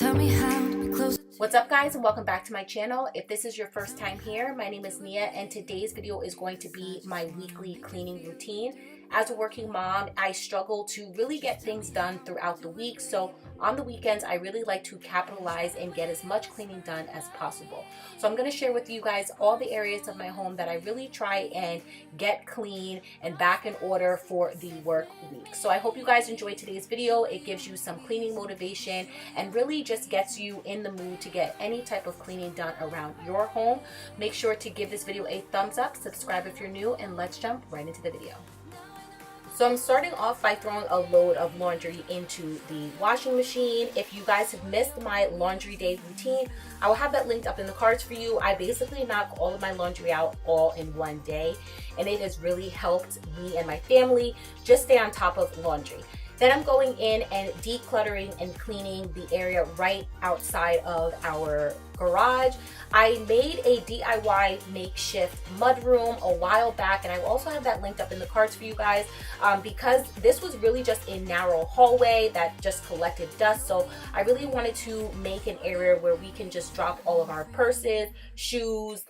What's up guys, and welcome back to my channel. If this is your first time here, my name is Nia and today's video is going to be my weekly cleaning routine. As a working mom, I struggle to really get things done throughout the week, so on the weekends I really like to capitalize and get as much cleaning done as possible. So I'm going to share with you guys all the areas of my home that I really try and get clean and back in order for the work week. So I hope you guys enjoyed today's video. It gives you some cleaning motivation and really just gets you in the mood to get any type of cleaning done around your home. Make sure to give this video a thumbs up, subscribe if you're new, and let's jump right into the video. So I'm starting off by throwing a load of laundry into the washing machine. If you guys have missed my laundry day routine, I will have that linked up in the cards for you. I basically knock all of my laundry out all in one day, and it has really helped me and my family just stay on top of laundry. Then I'm going in and decluttering and cleaning the area right outside of our garage. I made a DIY makeshift mudroom a while back, and I will also have that linked up in the cards for you guys because this was really just a narrow hallway that just collected dust. So I really wanted to make an area where we can just drop all of our purses, shoes,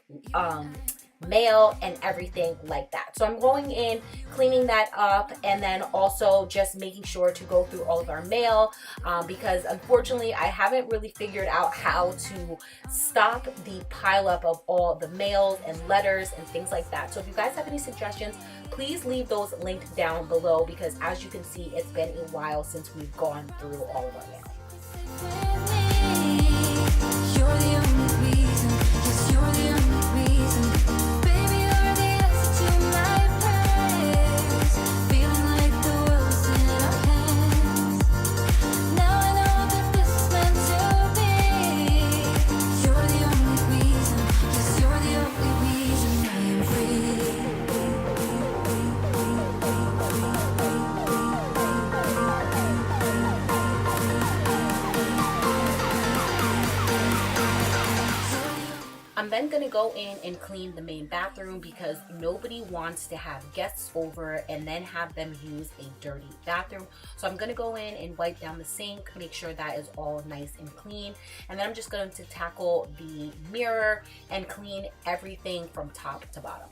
mail, and everything like that. So I'm going in, cleaning that up, and then also just making sure to go through all of our mail because unfortunately I haven't really figured out how to stop the pileup of all the mails and letters and things like that. So if you guys have any suggestions, please leave those linked down below because as you can see, it's been a while since we've gone through all of our mail. You're the only reason, yes, you're the only reason. Baby, you're the answer to my prayers. Feeling like the world's in our hands. Now I know that this is meant to be. You're the only reason, yes, you're the only reason I am free. I'm then going to go in and clean the main bathroom because nobody wants to have guests over and then have them use a dirty bathroom. So I'm going to go in and wipe down the sink, make sure that is all nice and clean. And then I'm just going to tackle the mirror and clean everything from top to bottom.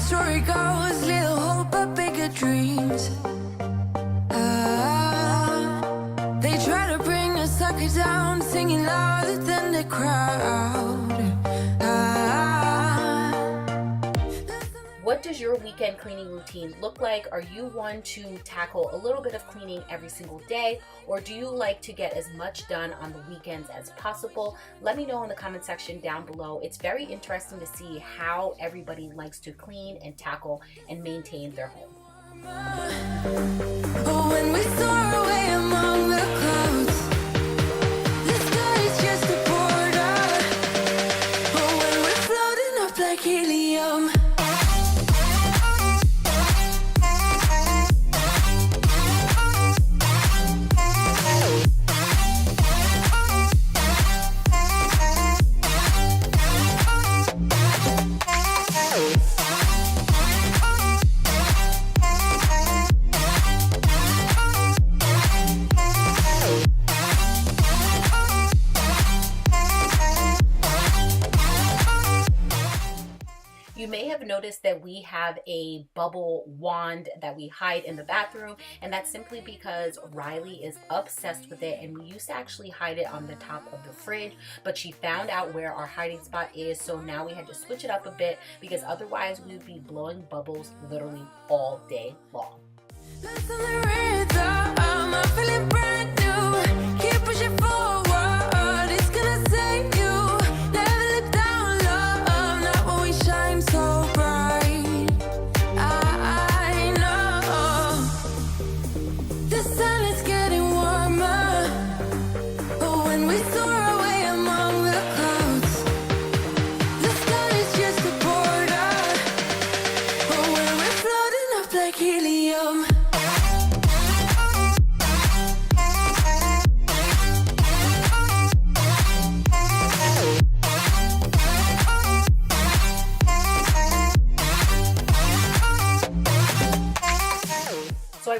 Story goes, little hope but bigger dreams. They try to bring a sucker down, singing louder than the crowd. What does your weekend cleaning routine look like? Are you one to tackle a little bit of cleaning every single day, or do you like to get as much done on the weekends as possible? Let me know in the comment section down below. It's very interesting to see how everybody likes to clean and tackle and maintain their home. When we soar away among the clouds, the sky is just a border. When we're floating up like helium. You may have noticed that we have a bubble wand that we hide in the bathroom, and that's simply because Riley is obsessed with it, and we used to actually hide it on the top of the fridge, but she found out where our hiding spot is, so now we had to switch it up a bit because otherwise we would be blowing bubbles literally all day long. Listen to the rhythm, I'm feeling brand new. Keep pushing forward, it's gonna save you. Never look down, love, not when we shine so bright. I know the sun is getting warmer. But when we soar away among the clouds, the sky is just a border. But when we're floating up like helium.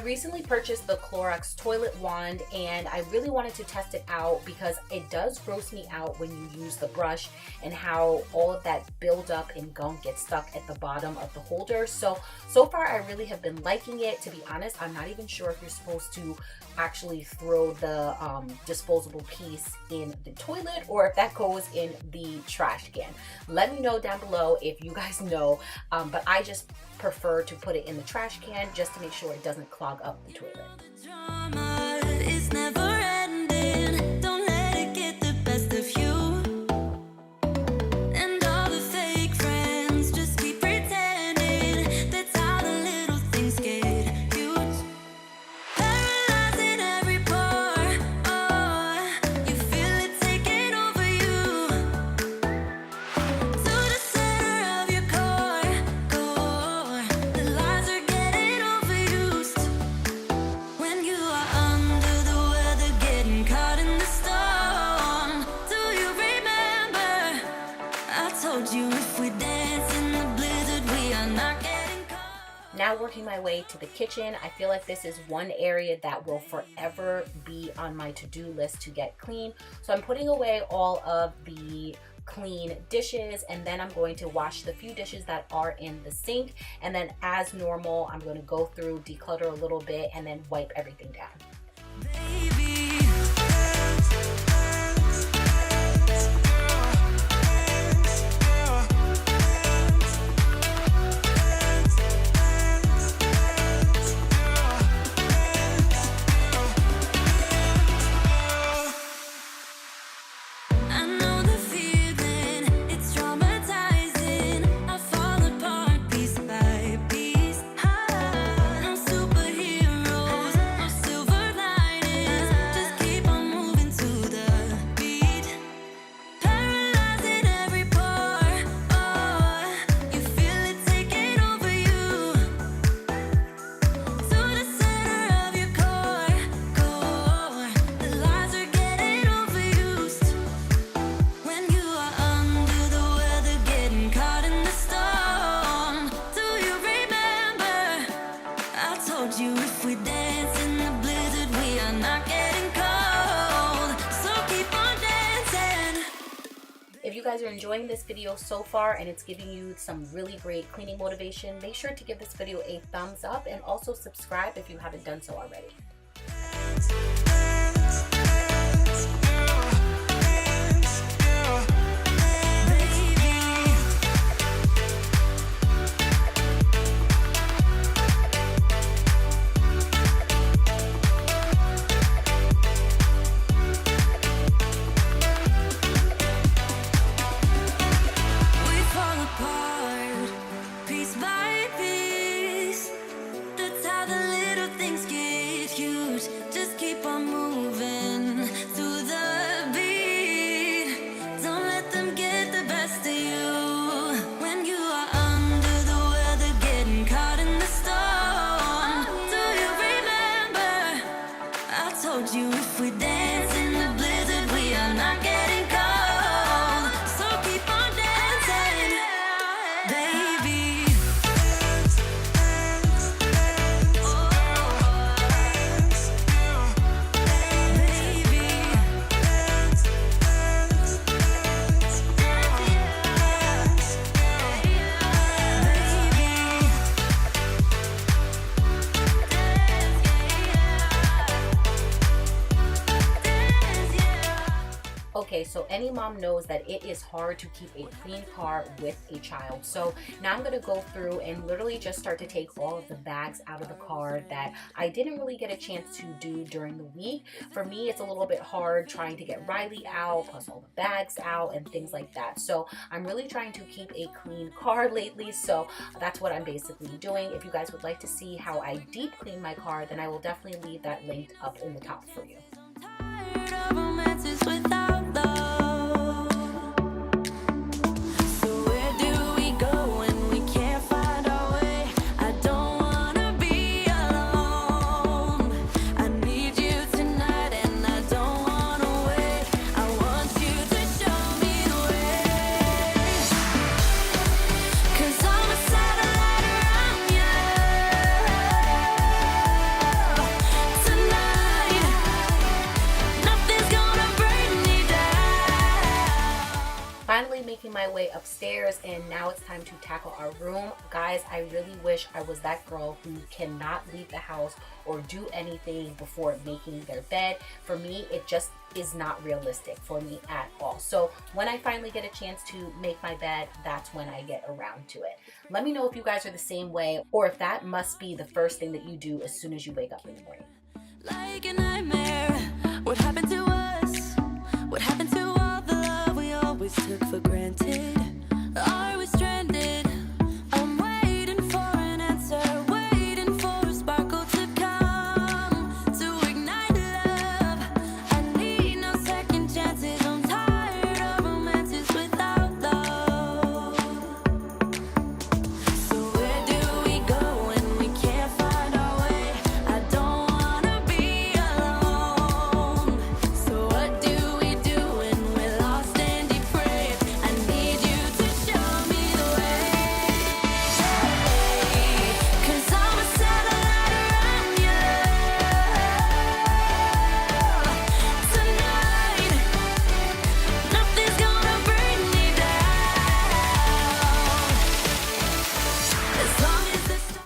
recently purchased the Clorox toilet wand, and I really wanted to test it out because it does gross me out when you use the brush and how all of that buildup and gunk gets stuck at the bottom of the holder. So far I really have been liking it. To be honest, I'm not even sure if you're supposed to actually throw the disposable piece in the toilet or if that goes in the trash can. Let me know down below if you guys know, but I just prefer to put it in the trash can just to make sure it doesn't clog up the toilet. Now working my way to the kitchen, I feel like this is one area that will forever be on my to-do list to get clean. So I'm putting away all of the clean dishes, and then I'm going to wash the few dishes that are in the sink, and then as normal I'm going to go through, declutter a little bit, and then wipe everything down. If you guys are enjoying this video so far and it's giving you some really great cleaning motivation, make sure to give this video a thumbs up and also subscribe if you haven't done so already. Okay, so any mom knows that it is hard to keep a clean car with a child. So now I'm going to go through and literally just start to take all of the bags out of the car that I didn't really get a chance to do during the week. For me, it's a little bit hard trying to get Riley out, plus all the bags out and things like that. So I'm really trying to keep a clean car lately. So that's what I'm basically doing. If you guys would like to see how I deep clean my car, then I will definitely leave that linked up in the top for you. my way upstairs, and now it's time to tackle our room. Guys, I really wish I was that girl who cannot leave the house or do anything before making their bed. For me, it just is not realistic for me at all. So when I finally get a chance to make my bed, that's when I get around to it. Let me know if you guys are the same way, or if that must be the first thing that you do as soon as you wake up in the morning. Like a nightmare, what happened?